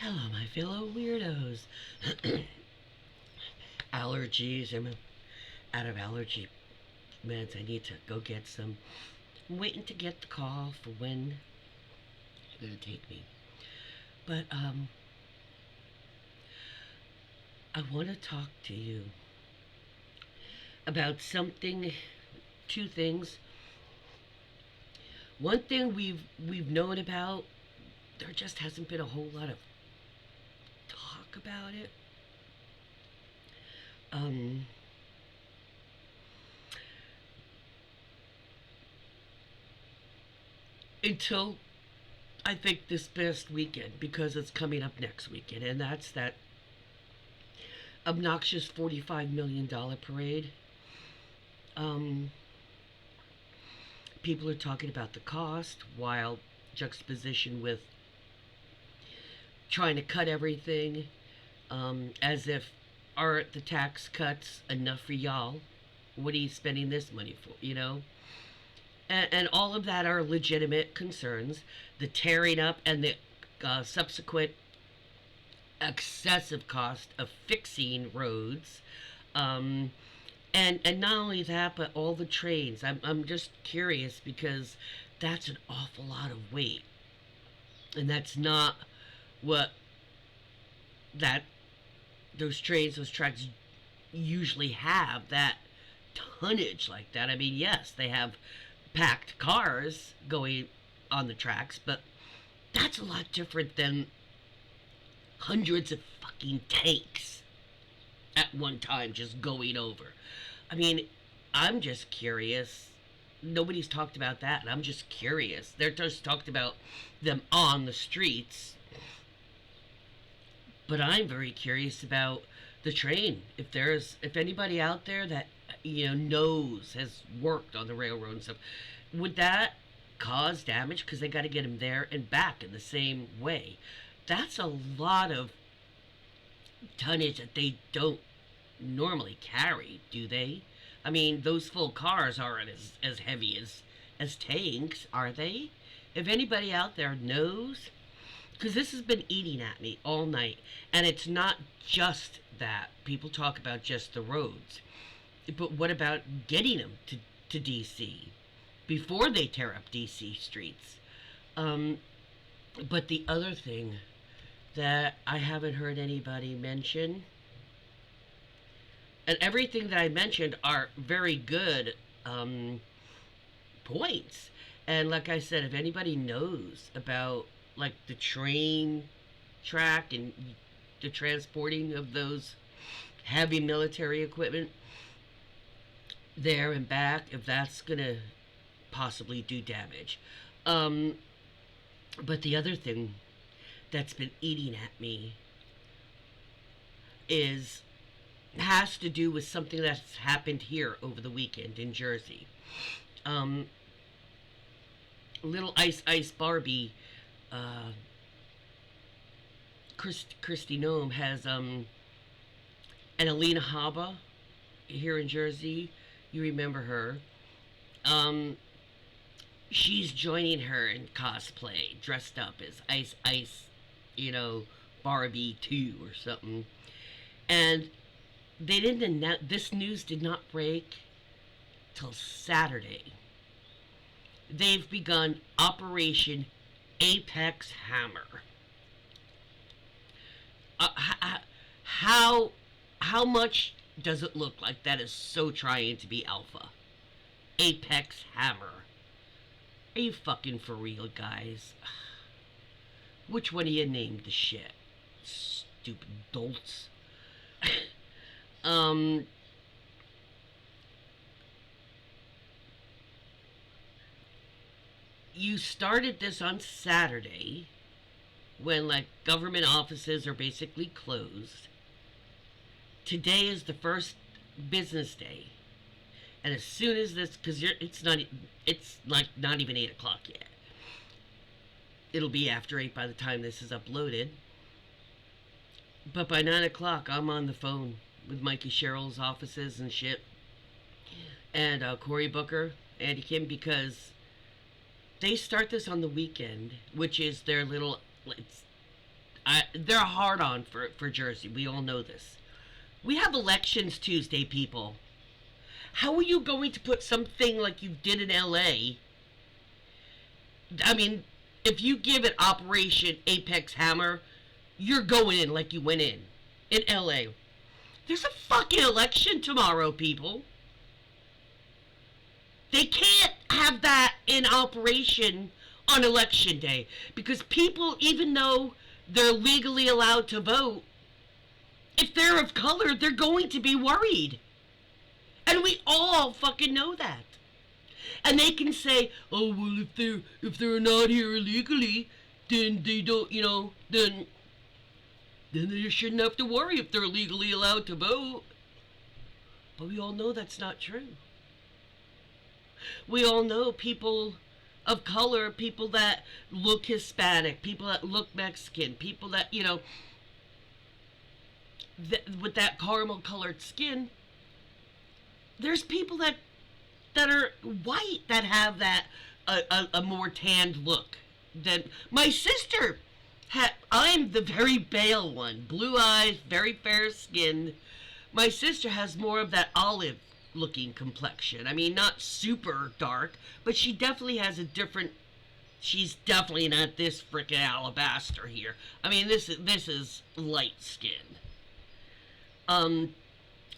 Hello, my fellow weirdos. Allergies. I'm out of allergy meds. I need to go get some. I'm waiting to get the call for when they're gonna take me. But I want to talk to you about something. Two things. One thing we've known about. There just hasn't been a whole lot of talk about it. Um, until I think this past weekend because it's coming up next weekend, and that's that obnoxious $45 million parade. Um, People are talking about the cost while juxtaposition with trying to cut everything, as if aren't the tax cuts enough for y'all? What are you spending this money for? And all of that are legitimate concerns. The tearing up and the subsequent excessive cost of fixing roads. Um, and not only that, but all the trains. I'm just curious because that's an awful lot of weight. And that's not what that those trains, those tracks usually have that tonnage like that. I mean, yes, they have packed cars going on the tracks, but that's a lot different than hundreds of fucking tanks at one time just going over. I mean, I'm just curious. Nobody's talked about that, and I'm just curious. They're just talked about them on the streets, but I'm very curious about the train. If anybody out there that knows has worked on the railroad and stuff, would that cause damage because they got to get them there and back in the same way? That's a lot of tonnage that they don't normally carry, do they? I mean, those full cars aren't as heavy as tanks, are they? If anybody out there knows, because this has been eating at me all night, and it's not just that. People talk about just the roads, but what about getting them to DC before they tear up DC streets? Um, but the other thing that I haven't heard anybody mention, and everything that I mentioned are very good points. And like I said, if anybody knows about like the train track and the transporting of those heavy military equipment there and back, if that's gonna possibly do damage. Um, but the other thing that's been eating at me is has to do with something that's happened here over the weekend in Jersey. Um, Little Ice Barbie, uh, Christy Nome has and Alina Haba here in Jersey. You remember her? Um, she's joining her in cosplay, dressed up as Ice, you know, Barbie 2 or something. And they didn't announce, this news did not break till Saturday. They've begun Operation Apex Hammer. How how much does it look like that is so trying to be alpha? Apex Hammer. Are you fucking for real, guys? Which one of you named the shit? Stupid dolts. um, you started this on Saturday when like government offices are basically closed. Today is the first business day, and as soon as this, because it's like not even 8 o'clock yet. It'll be after 8 by the time this is uploaded. But by 9 o'clock, I'm on the phone with Mikey Sherrill's offices and shit, and Cory Booker, Andy Kim, because they start this on the weekend, which is their little. It's, They're hard on for Jersey. We all know this. We have elections Tuesday, people. How are you going to put something like you did in LA? I mean, if you give it Operation Apex Hammer, you're going in like you went in LA. There's a fucking election tomorrow, people. They can't have that in operation on election day because people, even though they're legally allowed to vote, if they're of color, they're going to be worried. And we all fucking know that. And they can say, oh, well, if they're not here illegally, then they don't, then they shouldn't have to worry if they're legally allowed to vote. But we all know that's not true. We all know people of color, people that look Hispanic, people that look Mexican, people that, with that caramel colored skin. There's people that are white that have that a more tanned look than my sister. I'm the very pale one, blue eyes, very fair skin. My sister has more of that olive looking complexion. I mean, not super dark, but she definitely has a different. She's definitely not this frickin' alabaster here. I mean, this is light skin.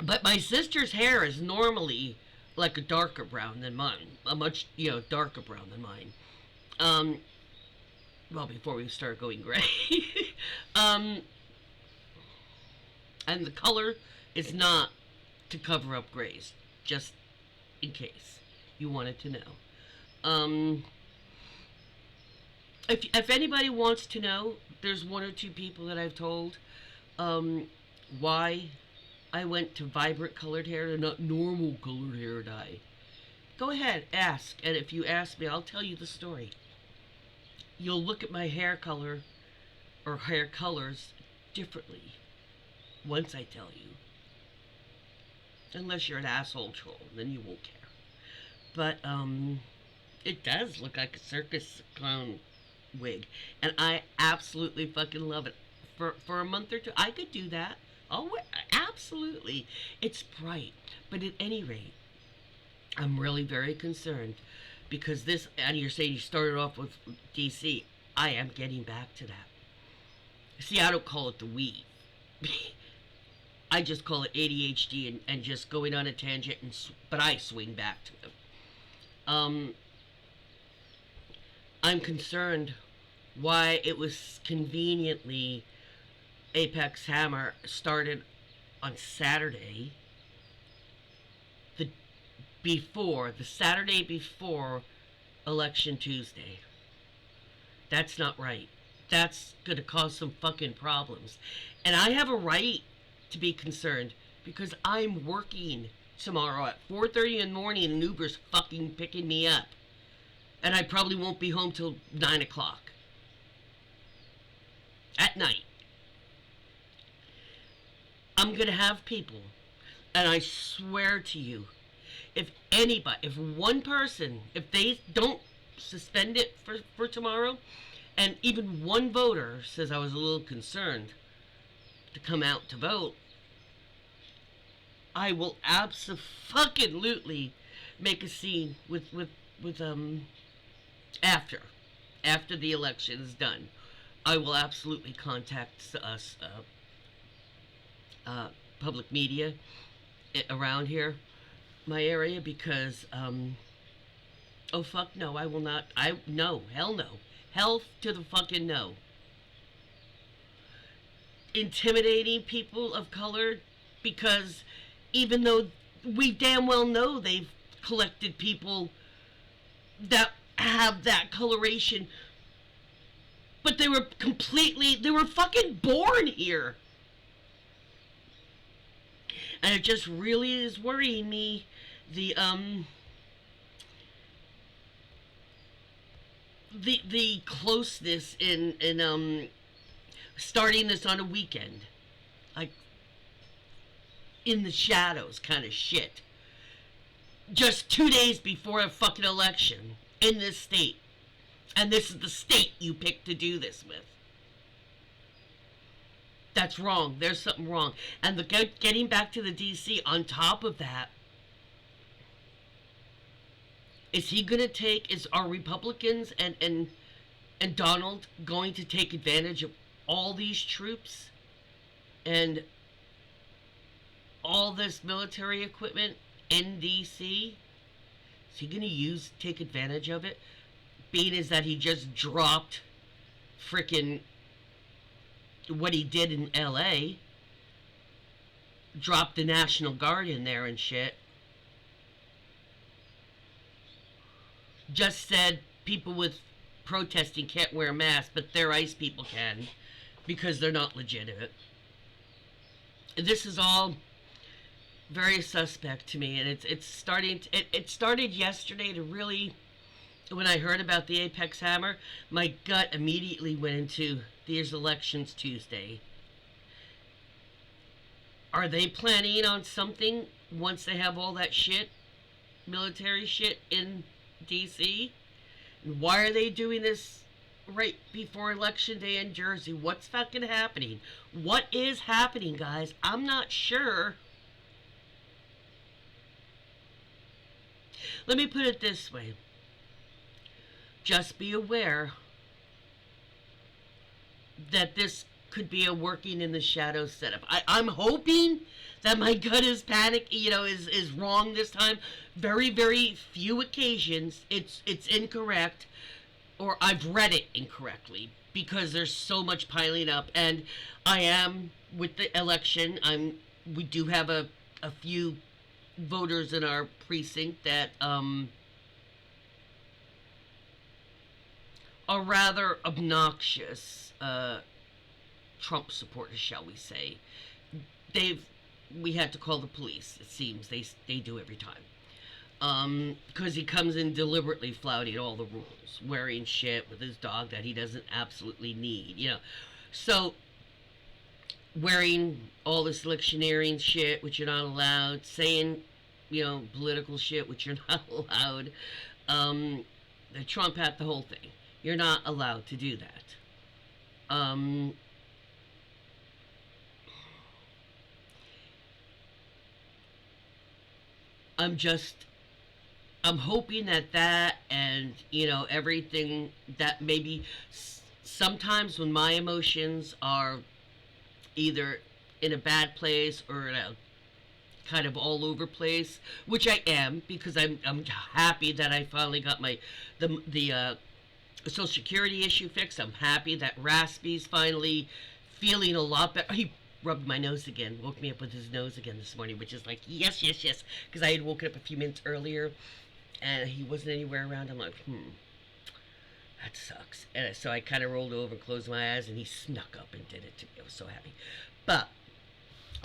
But my sister's hair is normally like a darker brown than mine. A much, darker brown than mine. Well, before we start going gray. And the color is not to cover up grays, just in case you wanted to know. If anybody wants to know, there's one or two people that I've told why I went to vibrant colored hair and not normal colored hair dye. Go ahead, ask. And if you ask me, I'll tell you the story. You'll look at my hair color or hair colors differently once I tell you. Unless you're an asshole troll, then you won't care. But, it does look like a circus clown wig. And I absolutely fucking love it. For a month or two, I could do that. Oh, absolutely. It's bright. But at any rate, I'm really very concerned because this, and you're saying you started off with DC. I am getting back to that. See, I don't call it the weed. I just call it ADHD and just going on a tangent, but I swing back to it. I'm concerned why it was conveniently Apex Hammer started on Saturday, the Saturday before Election Tuesday. That's not right. That's going to cause some fucking problems. And I have a right to be concerned because I'm working tomorrow at 4:30 in the morning and Uber's fucking picking me up. And I probably won't be home till 9 o'clock at night. I'm going to have people, and I swear to you, if one person, if they don't suspend it for tomorrow, and even one voter says I was a little concerned to come out to vote, I will absolutely make a scene with after the election is done. I will absolutely contact us public media around here, my area, because oh fuck no, I will not. No, hell no, hell to the fucking no. Intimidating people of color, because even though we damn well know they've collected people that have that coloration, but they were fucking born here. And it just really is worrying me, the closeness in starting this on a weekend, like in the shadows kind of shit, just 2 days before a fucking election in this state, and this is the state you picked to do this with. That's wrong. There's something wrong. And getting back to the DC, on top of that, is he going to take, is our Republicans and Donald going to take advantage of all these troops and all this military equipment in DC? Is he going to take advantage of it? Being is that he just dropped frickin' what he did in LA, dropped the National Guard in there and shit. Just said people with protesting can't wear masks, but their ICE people can because they're not legitimate. This is all very suspect to me, and it's starting. It started yesterday to really. When I heard about the Apex Hammer, my gut immediately went into these elections Tuesday. Are they planning on something once they have all that shit, military shit in DC? Why are they doing this right before Election Day in Jersey? What's fucking happening? What is happening, guys? I'm not sure. Let me put it this way. Just be aware that this could be a working in the shadows setup. I'm hoping that my gut is is wrong this time. Very, very few occasions it's incorrect, or I've read it incorrectly, because there's so much piling up. And I am, with the election, we do have a few voters in our precinct that are rather obnoxious Trump supporters, shall we say. We had to call the police, it seems. They do every time. Because he comes in deliberately flouting all the rules, wearing shit with his dog that he doesn't absolutely need, So, wearing all this electioneering shit, which you're not allowed, saying, political shit, which you're not allowed. The Trump had the whole thing. You're not allowed to do that. I'm hoping that and, everything that maybe sometimes when my emotions are either in a bad place or in a kind of all over place, which I am, because I'm happy that I finally got the Social Security issue fixed. I'm happy that Raspy's finally feeling a lot better. He rubbed my nose again, woke me up with his nose again this morning, which is like, yes, because I had woken up a few minutes earlier, and he wasn't anywhere around. I'm like, that sucks. And so I kind of rolled over, closed my eyes, and he snuck up and did it to me. I was so happy. But,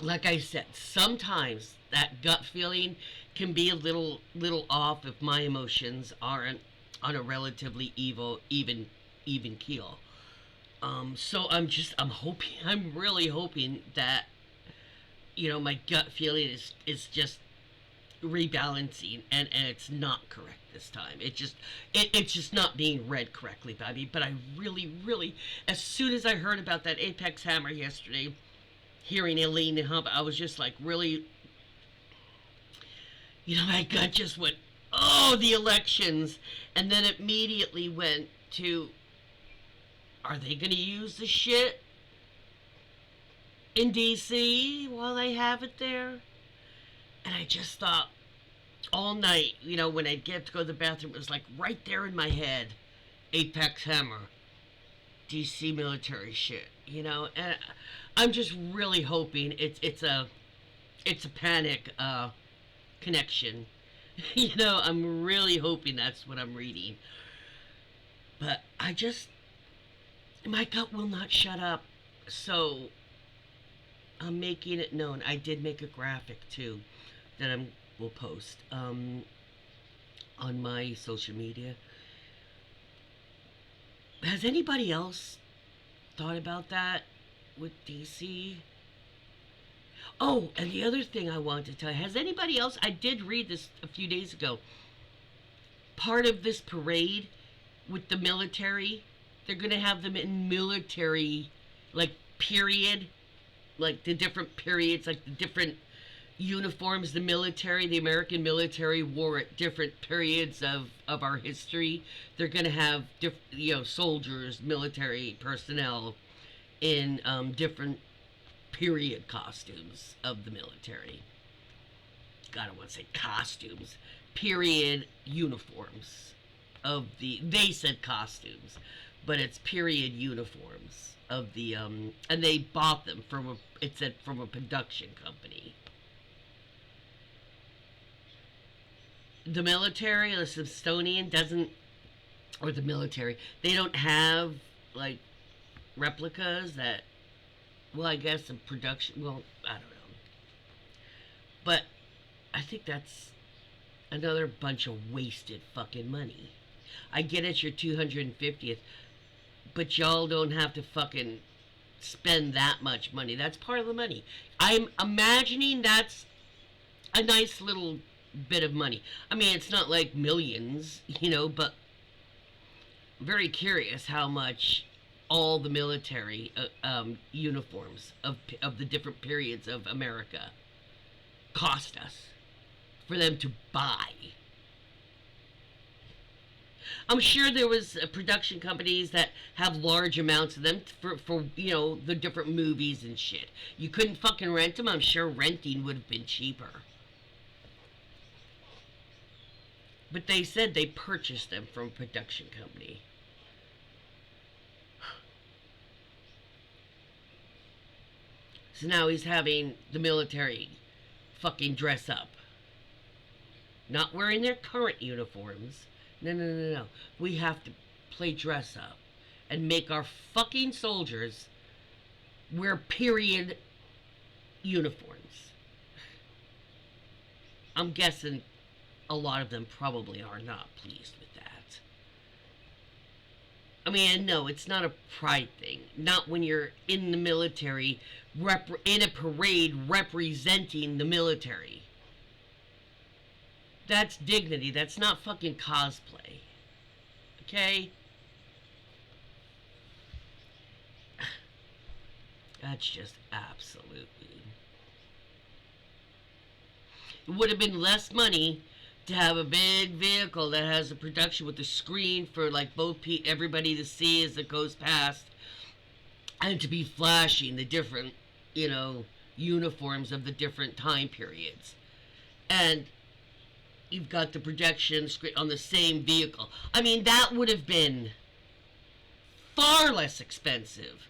like I said, sometimes that gut feeling can be a little off if my emotions aren't on a relatively even keel. So I'm really hoping that, my gut feeling is just rebalancing, and it's not correct this time. It's just not being read correctly by me. But I really, as soon as I heard about that Apex Hammer yesterday, hearing Elaine and Hump, I was just like, really, my gut just went, oh, the elections. And then immediately went to, are they going to use the shit in DC while they have it there? And I just thought, all night, when I'd get to go to the bathroom, it was like right there in my head, Apex Hammer, DC military shit, and I'm just really hoping it's a panic connection. I'm really hoping that's what I'm reading. But my gut will not shut up. So I'm making it known. I did make a graphic too that will post on my social media. Has anybody else thought about that with DC? Oh, and the other thing I wanted to tell you, has anybody else, I did read this a few days ago, part of this parade with the military, they're going to have them in military, like, period, like the different periods, like the different uniforms the American military wore at different periods of our history. They're going to have soldiers, military personnel in different period costumes of the military. God, I want to say costumes. Period uniforms of the. They said costumes, but it's period uniforms of the. And they bought them from a. It said from a production company. The military, the Smithsonian doesn't, or the military, they don't have like replicas that. Well, I guess a production. Well, I don't know, but I think that's another bunch of wasted fucking money. I get it's your 250th, but y'all don't have to fucking spend that much money. That's part of the money. I'm imagining that's a nice little bit of money. I mean, it's not like millions, but I'm very curious how much all the military uniforms of the different periods of America cost us for them to buy. I'm sure there was production companies that have large amounts of them for the different movies and shit. You couldn't fucking rent them. I'm sure renting would have been cheaper. But they said they purchased them from a production company. So now he's having the military fucking dress up. Not wearing their current uniforms. No. We have to play dress up and make our fucking soldiers wear period uniforms. I'm guessing a lot of them probably are not pleased with that. I mean, no, it's not a pride thing. Not when you're in the military, in a parade representing the military. That's dignity. That's not fucking cosplay. Okay? That's just absolutely. It would have been less money to have a big vehicle that has a production with a screen for like everybody to see as it goes past, and to be flashing the different, uniforms of the different time periods. And you've got the projection screen on the same vehicle. I mean, that would have been far less expensive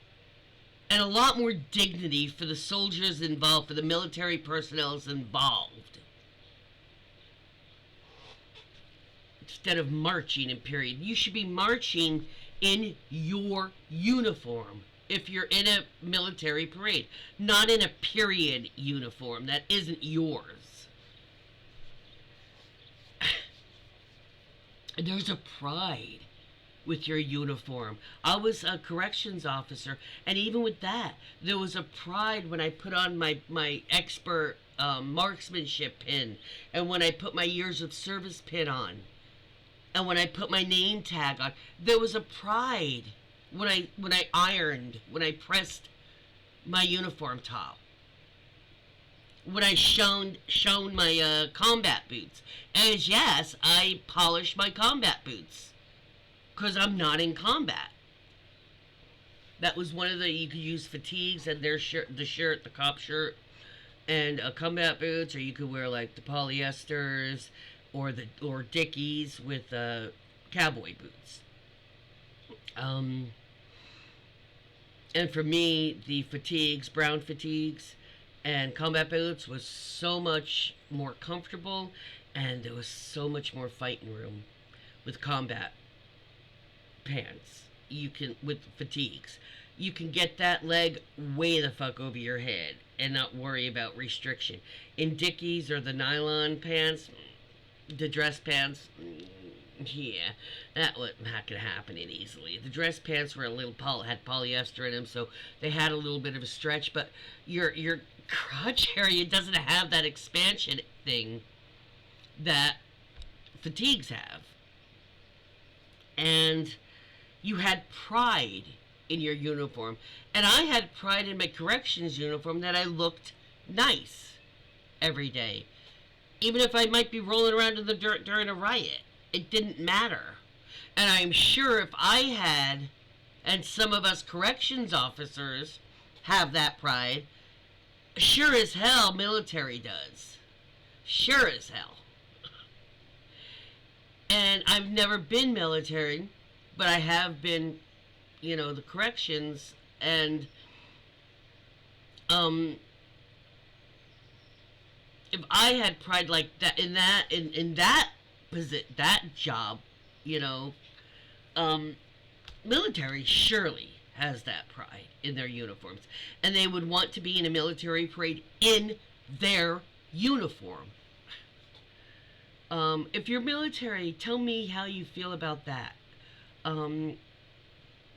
and a lot more dignity for the soldiers involved, for the military personnel involved. Instead of marching in period, you should be marching in your uniform if you're in a military parade, not in a period uniform that isn't yours. There's a pride with your uniform. I was a corrections officer, and even with that, there was a pride when I put on my expert marksmanship pin, and when I put my years of service pin on, and when I put my name tag on. There was a pride when I ironed, when I pressed my uniform top, when I shone my combat boots. As yes, I polished my combat boots because I'm not in combat. That was one of you could use fatigues and the cop shirt, and combat boots, or you could wear like the polyesters or Dickies with cowboy boots. And for me, the fatigues, brown fatigues, and combat boots was so much more comfortable, and there was so much more fighting room with combat pants. With fatigues, you can get that leg way the fuck over your head and not worry about restriction. In Dickies or the nylon pants, the dress pants, yeah, that was not gonna happen easily. The dress pants were had polyester in them, so they had a little bit of a stretch, but your crotch area doesn't have that expansion thing that fatigues have. And you had pride in your uniform. And I had pride in my corrections uniform that I looked nice every day. Even if I might be rolling around in the dirt during a riot, it didn't matter. And I'm sure if I had, and some of us corrections officers have that pride, sure as hell military does. Sure as hell. And I've never been military, but I have been, the corrections. And if I had pride like that in that that job, you know, military surely has that pride in their uniforms, and they would want to be in a military parade in their uniform. If you're military, tell me how you feel about that. Um,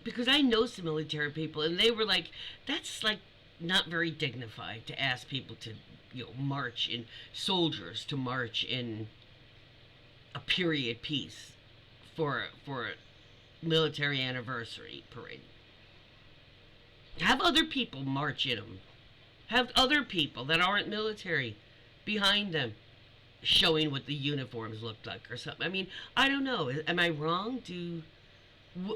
because I know some military people, and they were like, "That's like not very dignified to ask people to, march in soldiers to march in a period piece for a military anniversary parade. Have other people march in them. Have other people that aren't military behind them, showing what the uniforms looked like or something. I mean, I don't know. Am I wrong?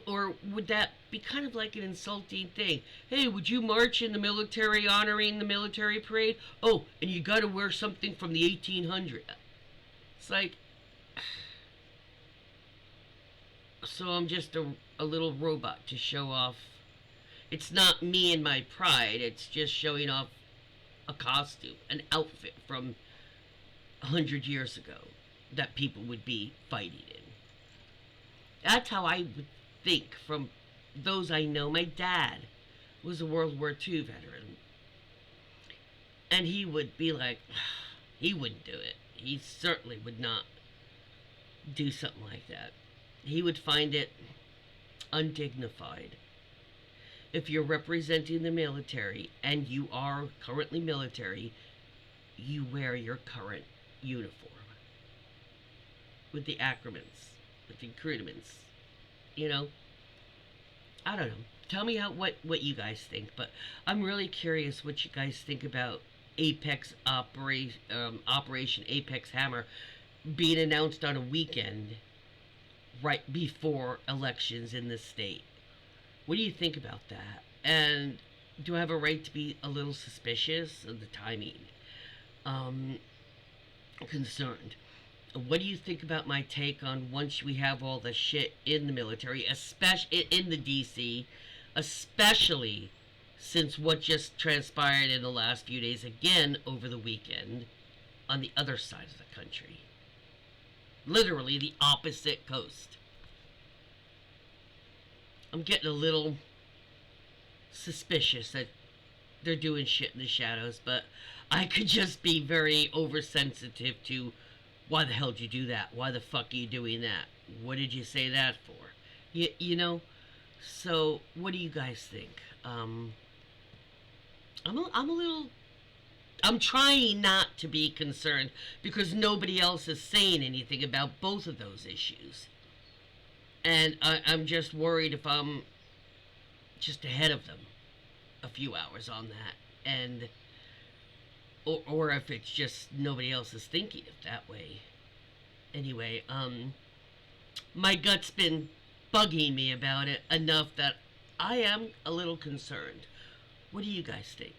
Or would that be kind of like an insulting thing? Hey, would you march in the military honoring the military parade? Oh, and you got to wear something from the 1800s. It's like, so I'm just a little robot to show off. It's not me and my pride. It's just showing off a costume, an outfit from 100 years ago that people would be fighting in. That's how I would think from those I know. My dad was a World War II veteran, and he would be like, he wouldn't do it. He certainly would not do something like that. He would find it undignified. If you're representing the military and you are currently military, you wear your current uniform with the accoutrements, with the accoutrements. I don't know. Tell me what you guys think, but I'm really curious what you guys think about Operation Apex Hammer being announced on a weekend right before elections in this state. What do you think about that? And do I have a right to be a little suspicious of the timing? Um, Concerned. What do you think about my take on once we have all the shit in the military, especially in the DC, especially since what just transpired in the last few days again over the weekend on the other side of the country? Literally the opposite coast. I'm getting a little suspicious that they're doing shit in the shadows, but I could just be very oversensitive to why the hell did you do that? Why the fuck are you doing that? What did you say that for? You know? So, what do you guys think? I'm a little. I'm trying not to be concerned because nobody else is saying anything about both of those issues. And I'm just worried if I'm just ahead of them a few hours on that. And or if it's just nobody else is thinking it that way. Anyway, my gut's been bugging me about it enough that I am a little concerned. What do you guys think?